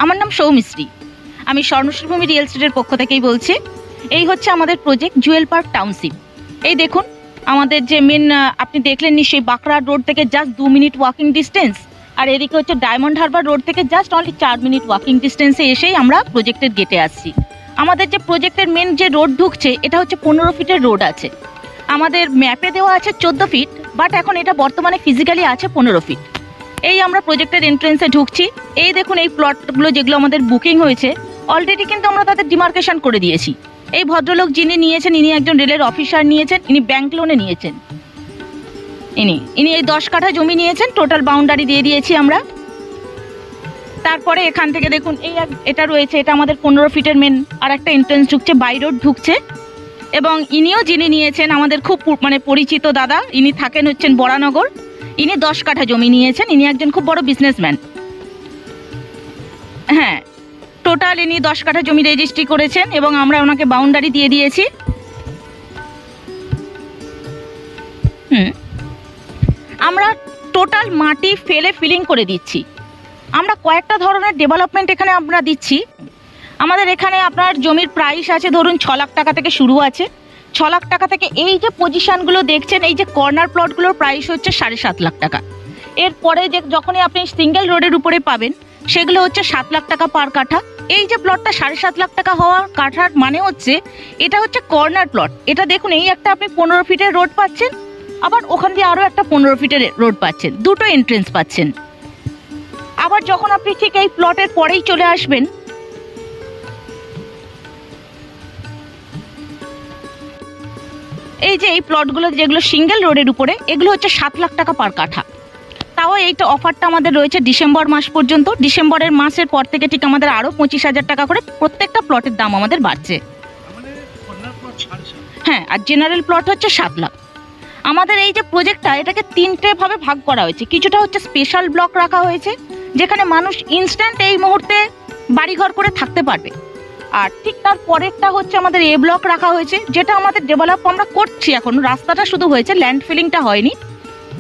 আমার নাম সৌমিশ্রী, আমি স্বর্ণশ্রীভূমি রিয়েল এস্টেটের পক্ষ থেকেই বলছি। এই হচ্ছে আমাদের প্রজেক্ট জুয়েল পার্ক টাউনশিপ। এই দেখুন আমাদের যে মেন, আপনি দেখলেন নিশ্চয়ই, বাঁকড়া রোড থেকে জাস্ট 2 মিনিট ওয়াকিং ডিস্টেন্স, আর এদিকে হচ্ছে ডায়মন্ড হারবার রোড থেকে জাস্ট অনলি 4 মিনিট ওয়াকিং ডিস্টেন্সে এসেই আমরা প্রজেক্টের গেটে আসছি। আমাদের যে প্রজেক্টের মেন যে রোড ঢুকছে এটা হচ্ছে 15 ফিটের রোড আছে। আমাদের ম্যাপে দেওয়া আছে 14 ফিট, বাট এখন এটা বর্তমানে ফিজিক্যালি আছে 15 ফিট। এই আমরা প্রজেক্টের এন্ট্রেন্সে ঢুকছি। এই দেখুন এই প্লটগুলো যেগুলো আমাদের বুকিং হয়েছে অলরেডি কিন্তু আমরা তাদের ডিমার্কেশন করে দিয়েছি। এই ভদ্রলোক যিনি নিয়েছেন ইনি একজন রেলের অফিসার নিয়েছেন, ইনি ব্যাংক লোনে নিয়েছেন। ইনি এই 10 কাঠা জমি নিয়েছেন, টোটাল বাউন্ডারি দিয়ে দিয়েছি আমরা। তারপরে এখান থেকে দেখুন এটা রয়েছে, এটা আমাদের 15 ফিটের মেন আর একটা এন্ট্রেন্স ঢুকছে, বাই রোড ঢুকছে। এবং ইনিও যিনি নিয়েছেন আমাদের খুব পরিচিত দাদা, ইনি থাকেন হচ্ছেন বরানগর। ইনি 10 কাঠা জমি নিয়েছেন, ইনি একজন খুব বড় বিজনেসম্যান। হ্যাঁ, টোটাল ইনি 10 কাঠা জমি রেজিস্ট্রি করেছেন এবং আমরা ওনাকে বাউন্ডারি দিয়ে দিয়েছি। আমরা টোটাল মাটি ফেলে ফিলিং করে দিচ্ছি। আমরা কয়েকটা ধরনের ডেভেলপমেন্ট এখানে আমরা দিচ্ছি। আমাদের এখানে আপনার জমির প্রাইস আছে ধরুন 6 লাখ টাকা থেকে শুরু আছে। 6 লাখ টাকা থেকে এই যে পজিশনগুলো দেখছেন, এই যে কর্নার প্লটগুলোর প্রাইস হচ্ছে 7.5 লাখ টাকা। এরপরে যে যখনই আপনি সিঙ্গেল রোডের উপরে পাবেন সেগুলো হচ্ছে 7 লাখ টাকা পার কাঠা। এই যে প্লটটা 7.5 লাখ টাকা হওয়ার কাঠার মানে হচ্ছে এটা হচ্ছে কর্নার প্লট। এটা দেখুন এই একটা আপনি 15 ফিটের রোড পাচ্ছেন, আবার ওখান দিয়ে আরও একটা 15 ফিটের রোড পাচ্ছেন, দুটো এন্ট্রেন্স পাচ্ছেন। আবার যখন আপনি ঠিক এই প্লটের পরেই চলে আসবেন, এই যে এই প্লটগুলো যেগুলো সিঙ্গেল রোডের উপরে, এগুলো হচ্ছে 7 লাখ টাকা পার কাঠা। তাও এইটা অফারটা আমাদের রয়েছে ডিসেম্বর মাস পর্যন্ত। ডিসেম্বরের মাসের পর থেকে ঠিক আমাদের আরও 25,000 টাকা করে প্রত্যেকটা প্লটের দাম আমাদের বাড়ছে। হ্যাঁ, আর জেনারেল প্লট হচ্ছে 7 লাখ। আমাদের এই যে প্রজেক্টটা, এটাকে 3টে ভাবে ভাগ করা হয়েছে। কিছুটা হচ্ছে স্পেশাল ব্লক রাখা হয়েছে, যেখানে মানুষ ইনস্ট্যান্ট এই মুহূর্তে বাড়িঘর করে থাকতে পারবে। আর ঠিক তার পরেরটা হচ্ছে আমাদের এ ব্লক রাখা হয়েছে, যেটা আমাদের ডেভেলপ আমরা করছি এখন, রাস্তাটা শুধু হয়েছে, ল্যান্ড ফিলিংটা হয়নি।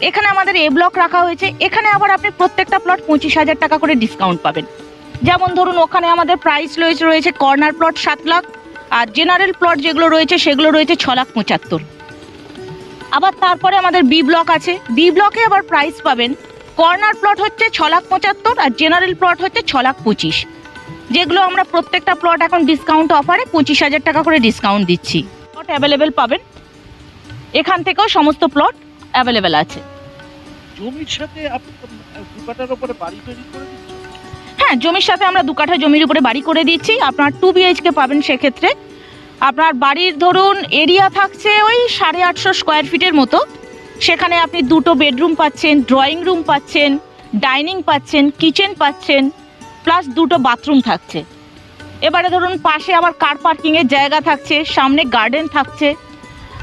এখানে আমাদের এ ব্লক রাখা হয়েছে। এখানে আবার আপনি প্রত্যেকটা প্লট 25,000 টাকা করে ডিসকাউন্ট পাবেন। যেমন ধরুন ওখানে আমাদের প্রাইস রয়েছে কর্নার প্লট 7 লাখ, আর জেনারেল প্লট যেগুলো রয়েছে সেগুলো রয়েছে 6,75,000। আবার তারপরে আমাদের বি ব্লক আছে। বি ব্লকে আবার প্রাইস পাবেন, কর্নার প্লট হচ্ছে 6,75,000 আর জেনারেল প্লট হচ্ছে 6,25,000। যেগুলো আমরা প্রত্যেকটা প্লট এখন ডিসকাউন্ট অফারে 25,000 টাকা করে ডিসকাউন্ট দিচ্ছি। প্লট অ্যাভেলেবেল পাবেন, এখান থেকেও সমস্ত প্লট অ্যাভেলেবেল আছে। জমির সাথে আপনি 2 কাঠার উপরে বাড়ি তৈরি করে দিচ্ছেন? হ্যাঁ, জমির সাথে আমরা 2 কাঠা জমির উপরে বাড়ি করে দিচ্ছি। আপনার 2 BHK পাবেন। সেক্ষেত্রে আপনার বাড়ির ধরুন এরিয়া থাকছে ওই 850 স্কোয়ার ফিটের মতো। সেখানে আপনি 2টো বেডরুম পাচ্ছেন, ড্রয়িং রুম পাচ্ছেন, ডাইনিং পাচ্ছেন, কিচেন পাচ্ছেন, প্লাস 2টো বাথরুম থাকছে। এবারে ধরুন পাশে আবার কার পার্কিংয়ের জায়গা থাকছে, সামনে গার্ডেন থাকছে।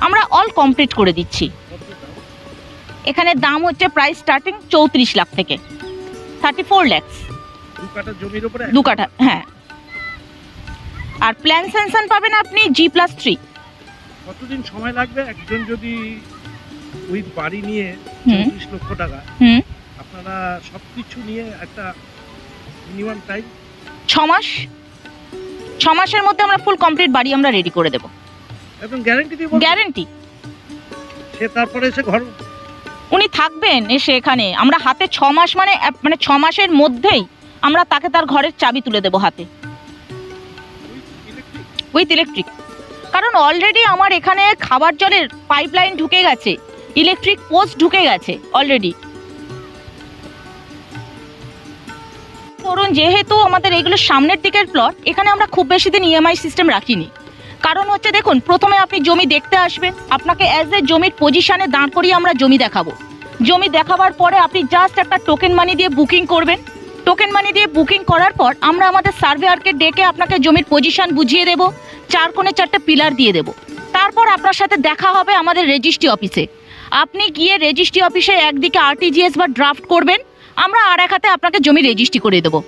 আমরা অল কমপ্লিট করে দিচ্ছি। এখানে দাম হচ্ছে প্রাইস স্টার্টিং 34 লাখ থেকে 34 লাখ। 2 কাঠা জমির উপরে 2 কাঠা, হ্যাঁ। আর প্ল্যান সেনশন পাবেন আপনি G+3। কতদিন সময় লাগবে একজন যদি উইথ বাড়ি নিয়ে 34 লক্ষ টাকা, আপনারা সবকিছু নিয়ে একটা মিনিমাম টাইম 6 মাস? 6 মাসের মধ্যে আমরা ফুল কমপ্লিট বাড়ি আমরা রেডি করে দেব। একদম গ্যারান্টি দিব? গ্যারান্টি। সে তারপরে এসে ঘর উনি থাকবেন এসে এখানে। আমরা হাতে 6 মাস মানে 6 মাসের মধ্যেই আমরা তাকে তার ঘরের চাবি তুলে দেব হাতে, উইথ ইলেকট্রিক। কারণ অলরেডি আমার এখানে খাবার জলের পাইপলাইন ঢুকে গেছে, ইলেকট্রিক পোস্ট ঢুকে গেছে অলরেডি। ধরুন যেহেতু আমাদের এগুলো সামনের দিকের প্লট, এখানে আমরা খুব বেশি দিন EMI সিস্টেম রাখিনি। কারণ হচ্ছে দেখুন, প্রথমে আপনি জমি দেখতে আসবেন, আপনাকে অ্যাজ এ জমির পজিশনে দাঁড় করিয়ে আমরা জমি দেখাবো। জমি দেখাবার পরে আপনি জাস্ট একটা টোকেন মানি দিয়ে বুকিং করবেন। টোকেন মানি দিয়ে বুকিং করার পর আমরা আমাদের সার্ভেয়ারকে ডেকে আপনাকে জমির পজিশন বুঝিয়ে দেব, 4 কোণে 4টে পিলার দিয়ে দেব। তারপর আপনার সাথে দেখা হবে আমাদের রেজিস্ট্রি অফিসে। আপনি গিয়ে রেজিস্ট্রি অফিসে একদিকে RTGS বা ড্রাফট করবেন, আমরা আর এক হাতে আপনাকে জমি রেজিস্ট্রি করে দেবো।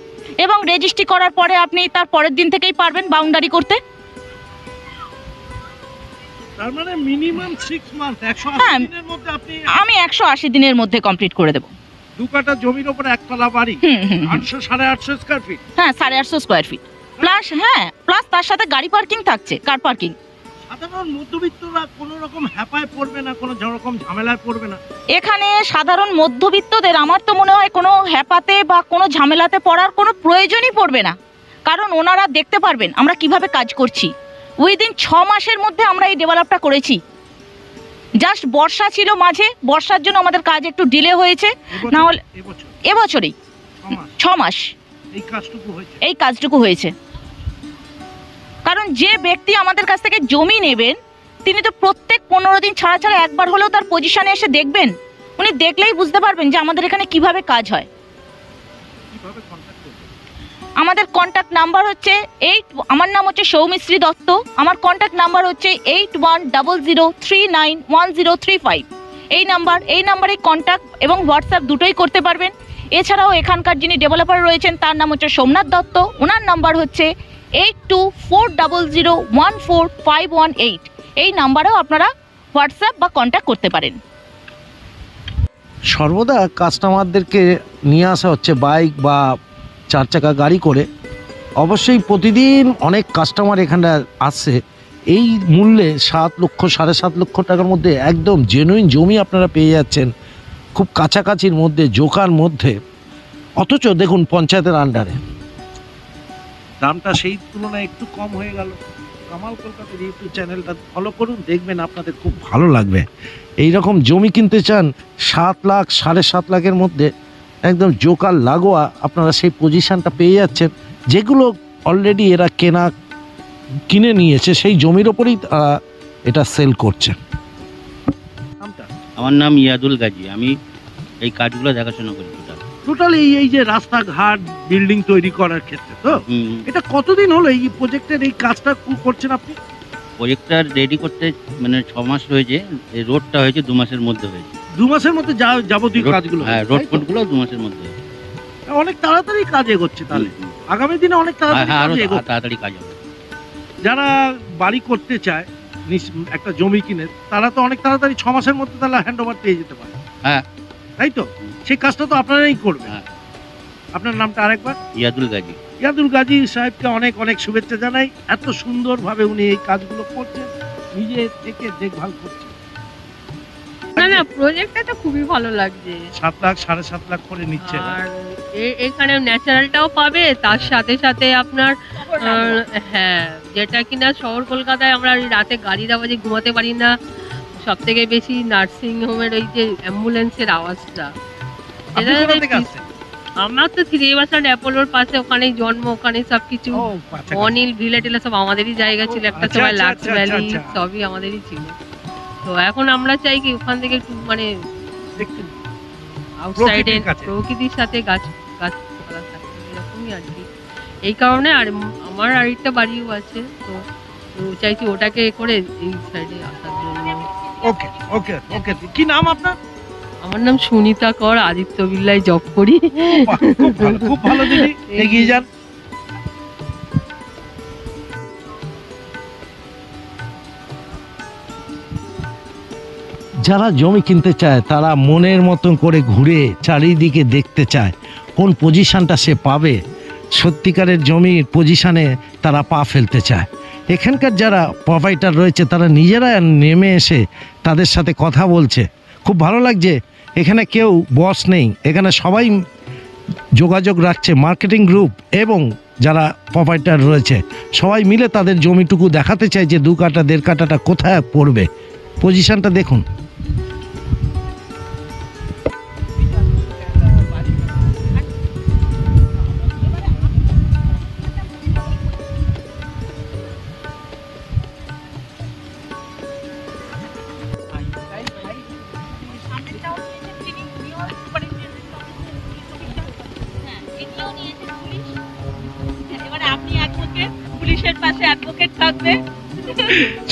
এবং রেজিস্ট্রি করার পরে আপনি তার পরের দিন থেকেই পারবেন বাউন্ডারি করতে। তার মানে মিনিমাম 6 মান্থ 180 দিনের মধ্যে আপনি? আমি 180 দিনের মধ্যে কমপ্লিট করে দেব। দু কাঠা জমির উপরে একতলা বাড়ি, হুম হুম হুম। 800-850 স্কয়ার ফিট। হ্যাঁ 850 স্কোয়ার ফিট প্লাস, হ্যাঁ প্লাস তার সাথে গাড়ি পার্কিং থাকছে, কার পার্কিং। সাধারণ মধ্যবিত্তরা কোনো রকম হ্যাপায় পড়বে না, কোনো রকম ঝামেলায় পড়বে না। এখানে সাধারণ মধ্যবিত্তদের আমার তো মনে হয় কোনো হ্যাপাতে বা কোনো ঝামেলাতে পড়ার কোনো প্রয়োজনই পড়বে না, কারণ ওনারা দেখতে পারবেন আমরা কিভাবে কাজ করছি। উইদিন 6 মাসের মধ্যে আমরা এই ডেভেলপটা করেছি। জাস্ট বর্ষা ছিল মাঝে, বর্ষার জন্য আমাদের কাজ একটু ডিলে হয়েছে, না হলে এবছরেই 6 মাস এই কাজটুকু হয়েছে। কারণ যে ব্যক্তি আমাদের কাছ থেকে জমি নেবেন তিনি তো প্রত্যেক 15 দিন ছাড়া ছাড়া একবার হলেও তার পজিশনে এসে দেখবেন। উনি দেখলেই বুঝতে পারবেন যে আমাদের এখানে কিভাবে কাজ হয়। আমাদের কন্ট্যাক্ট নাম্বার হচ্ছে আমার নাম হচ্ছে সৌমিশ্রী দত্ত। আমার কন্ট্যাক্ট নাম্বার হচ্ছে 8100391035। এই নাম্বারে কন্ট্যাক্ট এবং হোয়াটসঅ্যাপ দুটোই করতে পারবেন। এছাড়াও এখানকার যিনি ডেভেলপার রয়েছেন তার নাম হচ্ছে সোমনাথ দত্ত, ওনার নাম্বার হচ্ছে 8240014518। এই নাম্বারেও আপনারা হোয়াটসঅ্যাপ বা কন্ট্যাক্ট করতে পারেন। সর্বদা কাস্টমারদেরকে নিয়ে আসা হচ্ছে বাইক বা 4 চাকা গাড়ি করে। অবশ্যই প্রতিদিন অনেক কাস্টমার এখানে আসছে। এই মূল্যে 7 লক্ষ 7.5 লক্ষ টাকার মধ্যে একদম জেনুইন জমি আপনারা পেয়ে যাচ্ছেন, খুব কাছাকাছির মধ্যে, জোকার মধ্যে, অথচ দেখুন পঞ্চায়েতের আন্ডারে। দামটা সেই তুলনায় একটু কম হয়ে গেল। কামাল কলকাতার ইউটিউব চ্যানেলটা ফলো করুন, দেখবেন আপনাদের খুব ভালো লাগবে। এই রকম জমি কিনতে চান 7 লাখ 7.5 লাখের মধ্যে একদম জোকার লাগোয়া আপনারা সেই পজিশনটা পেয়ে যাচ্ছেন, যেগুলো অলরেডি এরা কিনে নিয়েছে সেই জমির ওপরেই এটা সেল করছে। আমার নাম ইয়াদুল গাজী, আমি এই কাজগুলো দেখাশোনা করি। টোটাল এই যে রাস্তাঘাট বিল্ডিং তৈরি করার ক্ষেত্রে তো এটা কতদিন হলো এই প্রজেক্টের এই কাজটা করছেন আপনি? প্রজেক্টটা রেডি করতে মানে 6 মাস হয়েছে, এই রোডটা হয়েছে 2 মাসের মধ্যে হয়েছে। 2 মাসের মধ্যে যাবতীয় কাজগুলো? হ্যাঁ, রোড ফোডগুলো 2 মাসের মধ্যে। অনেক তাড়াতাড়ি কাজ এগোচ্ছে তাহলে, আগামী দিনে অনেক তাড়াতাড়ি কাজ হবে। যারা বাড়ি করতে চায় একটা জমি কিনে, তারা তো অনেক তাড়াতাড়ি 6 মাসের মধ্যে তাহলে হ্যান্ড ওভার পেয়ে যেতে পারে। হ্যাঁ তাই তো, সেই কাজটা তো আপনারাই করবেন। আপনার নামটা আরেকবার? ইয়াদুল গাজী। ইয়াদুল গাজী সাহেবকে অনেক অনেক শুভেচ্ছা জানাই। এত সুন্দরভাবে উনি এই কাজগুলো করছেন, নিজে থেকে দেখভাল করছেন। না প্রজেক্টটা তো খুবই ভালো লাগছে। 7 লাখ 7.5 লাখ করে নিচ্ছে, আর এখানে ন্যাচারালটাও পাবে, তার সাথে সাথে আপনার হ্যাঁ, যেটা কিনা শহর কলকাতায় আমরা রাতে গাড়ির আওয়াজে ঘুমাতে পারি না। সব থেকে বেশি নার্সিং হোমের ওই যে অ্যাম্বুলেন্সের আওয়াজটা। আমরা তো 3 অ্যাপোলোর পাশে, ওখানেই জন্ম, ওখানে সবকিছু। অনিল ভিলা টিলা সব আমাদেরই জায়গা ছিল একটা সময়, লাক্স ভ্যালি সবই আমাদেরই ছিল। তো এখন আমরা চাই কি ওখান থেকে একটু মানে আউটসাইডে প্রকৃতির সাথে গাছপালা থাকে, এরকমই আর কি। এই কারণে আর আমার আরেকটা বাড়িও আছে, তো চাইছি ওটাকে করে এই সাইডে আসার জন্য। ওকে ওকে ওকে। কি নাম আপনার? আমার নাম সুনিতা কর, আদিত্য বিল্লায় জব করি। খুব ভালো দিদি, এগিয়ে যান। যারা জমি কিনতে চায় তারা মনের মতন করে ঘুরে চারিদিকে দেখতে চায় কোন পজিশনটা সে পাবে। সত্যিকারের জমির পজিশনে তারা পা ফেলতে চায়। এখানকার যারা প্রোভাইডার রয়েছে তারা নিজেরা নেমে এসে তাদের সাথে কথা বলছে, খুব ভালো লাগছে। এখানে কেউ বস নেই, এখানে সবাই যোগাযোগ রাখছে। মার্কেটিং গ্রুপ এবং যারা প্রোভাইডার রয়েছে সবাই মিলে তাদের জমিটুকু দেখাতে চায় যে 2 কাঠা 1.5 কাঠাটা কোথায় পড়বে। পজিশনটা দেখুন।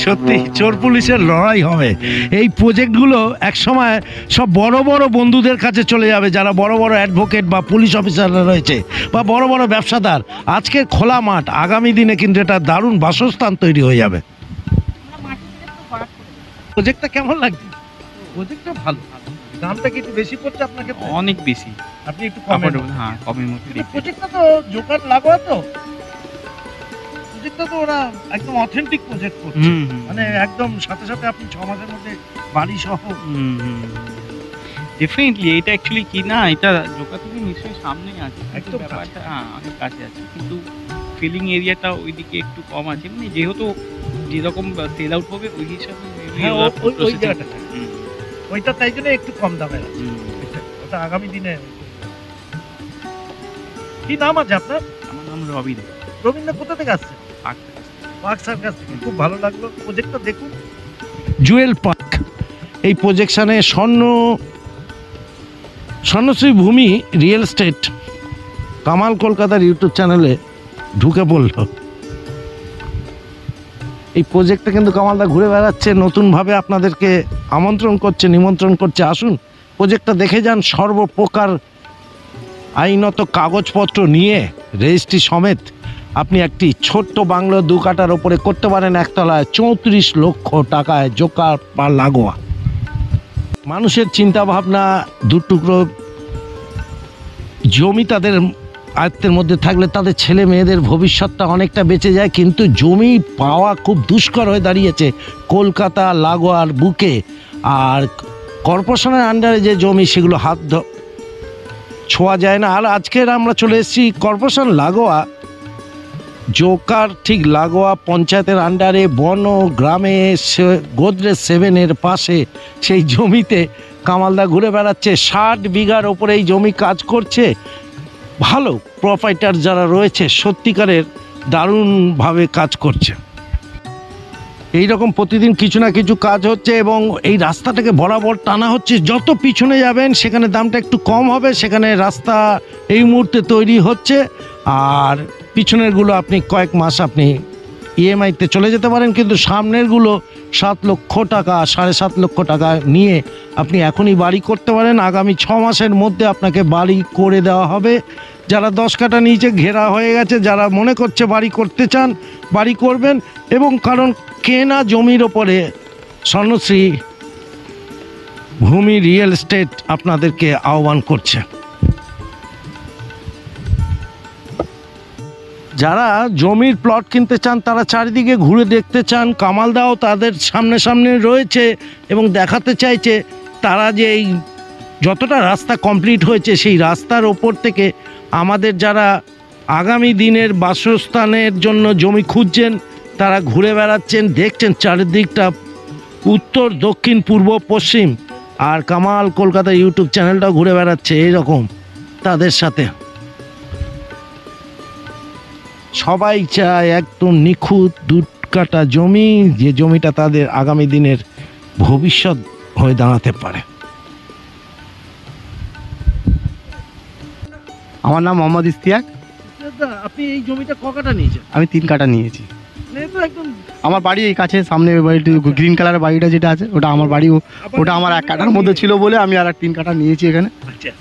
সত্যি চোর পুলিশের লড়াই হবে। এই প্রজেক্টগুলো একসময় সব বড় বড় বন্ধুদের কাছে চলে যাবে, যারা বড় বড় অ্যাডভোকেট বা পুলিশ অফিসাররা রয়েছে বা বড় বড় ব্যবসাদার। আজকের খোলা মাঠ, আগামী দিনে কিন্তু এটা দারুণ বাসস্থান তৈরি হয়ে যাবে। প্রজেক্টটা কেমন লাগছে? প্রজেক্টটা ভালো, দামটা কি একটু বেশি পড়ছে আপনার ক্ষেত্রে? অনেক বেশি। আপনি একটু কমে Affordable, হ্যাঁ কমের মধ্যে দেখতে। প্রজেক্টটা তো জোকার লাগোয়া তো, প্রজেক্টটা তো ওরা একদম অথেন্টিক প্রজেক্ট করছে, হুম হুম মানে একদম সাথে সাথে আপনি 6 মাসের মধ্যে বাড়ি সহ। ডেফিনেটলি এটা অ্যাকচুয়ালি কি না, এটা জোকা থেকে নিশ্চয়ই সামনেই আছে, কিন্তু একদম ব্যাপারটা হ্যাঁ অনেক কাছে আছে, কিন্তু ফিলিং এরিয়াটা ওইদিকে একটু কম আছে, মানে যেহেতু যেরকম সেল আউট হবে ওই হিসাবে maybe হ্যাঁ, ওরা ওই processing- জায়গাটা হুম, ওইটা তাই জন্য একটু কম দামে আছে। হুম। ওটা আগামী দিনে। কি নাম আছে আপনার? আমার নাম রবি দে, রবীন্দ্র কোথা থেকে আসছে? পার্ক। পার্কসার কাছ থেকে। খুব ভালো লাগলো, প্রজেক্টটা দেখুন। জুয়েল পার্ক এই প্রজেকশনে স্বর্ণশ্রী ভূমি রিয়েল এস্টেট কামাল কলকাতার ইউটিউব চ্যানেলে ঢুকে পড়ল। এই প্রজেক্টটা কিন্তু কামালদা ঘুরে বেড়াচ্ছে, নতুনভাবে আপনাদেরকে নিমন্ত্রণ করছে, আসুন প্রজেক্টটা দেখে যান। সর্বপ্রকার আইনত কাগজপত্র নিয়ে রেজিস্ট্রি সমেত আপনি একটি ছোট্ট বাংলো 2 কাঠার ওপরে করতে পারেন, একতলায় 34 লক্ষ টাকায় জোকার বা লাগোয়া। মানুষের চিন্তা ভাবনা, 2 টুকরো জমি তাদের আয়ত্তের মধ্যে থাকলে তাদের ছেলে মেয়েদের ভবিষ্যৎটা অনেকটা বেঁচে যায়, কিন্তু জমি পাওয়া খুব দুষ্কর হয়ে দাঁড়িয়েছে কলকাতা লাগোয়ার বুকে। আর কর্পোরেশনের আন্ডারে যে জমি সেগুলো ছোঁয়া যায় না। আর আজকের আমরা চলে এসেছি কর্পোরেশন লাগোয়া, জোকার ঠিক লাগোয়া পঞ্চায়েতের আন্ডারে বন গ্রামে গোদরেজ 7-এর পাশে সেই জমিতে কামালদা ঘুরে বেড়াচ্ছে। 60 বিঘার ওপরে এই জমি কাজ করছে। ভালো প্রোপাইটার যারা রয়েছে সত্যিকারের দারুণভাবে কাজ করছে। এই রকম প্রতিদিন কিছু না কিছু কাজ হচ্ছে এবং এই রাস্তাটাকে বরাবর টানা হচ্ছে। যত পিছনে যাবেন সেখানে দামটা একটু কম হবে, সেখানে রাস্তা এই মুহূর্তে তৈরি হচ্ছে। আর পিছনেরগুলো আপনি কয়েক মাস আপনি ইএমআইতে চলে যেতে পারেন, কিন্তু সামনেরগুলো 7 লক্ষ টাকা 7.5 লক্ষ টাকা নিয়ে আপনি এখনই বাড়ি করতে পারেন। আগামী 6 মাসের মধ্যে আপনাকে বাড়ি করে দেওয়া হবে। যারা 10 কাঠা নিচে ঘেরা হয়ে গেছে, যারা মনে করছে বাড়ি করতে চান, বাড়ি করবেন। এবং কারণ কেনা জমির ওপরে স্বর্ণশ্রী ভূমি রিয়েল এস্টেট আপনাদেরকে আহ্বান করছে। যারা জমির প্লট কিনতে চান, তারা চারিদিকে ঘুরে দেখতে চান, কামালদাও তাদের সামনে রয়েছে এবং দেখাতে চাইছে তারা যে এই যতটা রাস্তা কমপ্লিট হয়েছে সেই রাস্তার ওপর থেকে আমাদের যারা আগামী দিনের বাসস্থানের জন্য জমি খুঁজছেন তারা ঘুরে বেড়াচ্ছেন, দেখছেন চারিদিকটা উত্তর দক্ষিণ পূর্ব পশ্চিম। আর কামাল কলকাতা ইউটিউব চ্যানেলটাও ঘুরে বেড়াচ্ছে এইরকম তাদের সাথে। সবাই চায় একদম নিখুঁত 2 কাঠা জমি, যে জমিটা তাদের আগামী দিনের ভবিষ্যৎ হয়ে দাঁড়াতে পারে। আমার নাম মোহাম্মদ ইস্তিয়াক। দাদা, আপনি এই জমিটা ক কাঠা নিয়েছেন? আমি 3 কাঠা নিয়েছি। মানে তো একদম আমার বাড়ি এই কাছে, সামনে ওই বাড়িটি গ্রিন কালারের বাড়িটা যেটা আছে ওটা আমার বাড়ি। ওটা আমার 1 কাঠার মধ্যে ছিল বলে আমি আর 3 কাঠা নিয়েছি এখানে। আচ্ছা,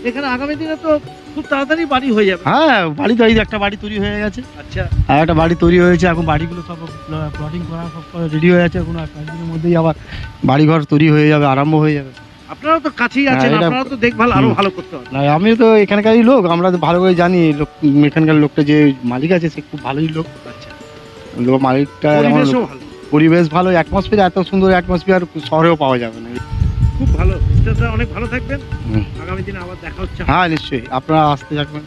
এখানে আগামী দিনে তো খুব তাড়াতাড়ি বাড়ি হয়ে যাবে। হ্যাঁ, বাড়ি তো এই একটা বাড়ি তৈরি হয়ে গেছে, আচ্ছা, আর একটা বাড়ি তৈরি হয়েছে। এখন বাড়িগুলো সব প্লটিং করা সব রেডি হয়ে আছে। এখন কয়েকদিনের মধ্যেই আবার বাড়িঘর তৈরি হয়ে যাবে, আরম্ভ হয়ে যাবে। আপনারা তো কাছেই আছেন, হ্যাঁ, এটা- আপনারা তো দেখভাল আরো ভালো করতে হবে। না, আমি তো এখানকারই লোক, আমরা তো ভালো করে জানি লোক। এখানকার লোকটা যে মালিক আছে সে খুব ভালোই লোক। আচ্ছা, মালিকটা যেমন পরিবেশও ভালো, পরিবেশ ভালো, অ্যাটমসফিয়ার এত সুন্দর অ্যাটমসফিয়ার শহরেও পাওয়া যাবে না। খুব ভালো। দাদা, অনেক ভালো থাকবেন। হুম। আগামী দিনে আবার দেখা হচ্ছে। হ্যাঁ নিশ্চয়ই, আপনারা আসতে থাকবেন।